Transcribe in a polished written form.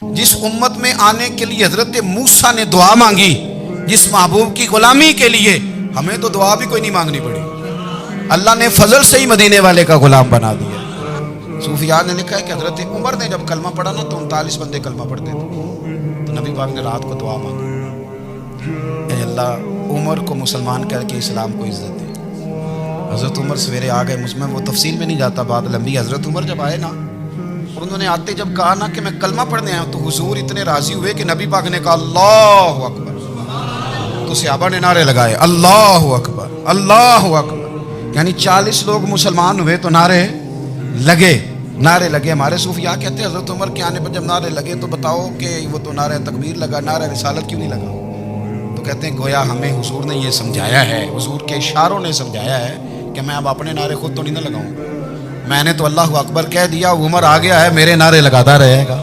جس امت میں آنے کے لیے حضرت موسیٰ نے دعا مانگی، جس محبوب کی غلامی کے لیے، ہمیں تو دعا بھی کوئی نہیں مانگنی پڑی، اللہ نے فضل سے ہی مدینے والے کا غلام بنا دیا۔ صوفیاء نے لکھا ہے کہ حضرت عمر نے جب کلمہ پڑھا نا تو 39 بندے کلمہ پڑھتے تھے، تو نبی پاک نے رات کو دعا مانگی، اے اللہ عمر کو مسلمان کر کے اسلام کو عزت دے۔ حضرت عمر سویرے آ گئے، مجھ میں وہ تفصیل میں نہیں جاتا، بات لمبی۔ حضرت عمر جب آئے نا اور انہوں نے آتے جب کہا نا کہ میں کلمہ پڑھنے آیا ہوں، تو حضور اتنے راضی ہوئے کہ نبی پاک نے کہا اللہ اکبر، تو صحابہ نے نعرے لگائے اللہ اکبر اللہ اکبر، یعنی 40 لوگ مسلمان ہوئے تو نعرے لگے۔ ہمارے صوفیاء کہتے ہیں حضرت عمر کے آنے پر جب نعرے لگے تو بتاؤ کہ وہ تو نعرہ تکبیر لگا، نعرہ رسالت کیوں نہیں لگا؟ تو کہتے ہیں گویا ہمیں حضور نے یہ سمجھایا ہے، حضور کے اشاروں نے سمجھایا ہے کہ میں اب اپنے نعرے خود تو نہیں نہ لگاؤں، میں نے تو اللہ اکبر کہہ دیا، عمر آ گیا ہے میرے نعرے لگاتا رہے گا۔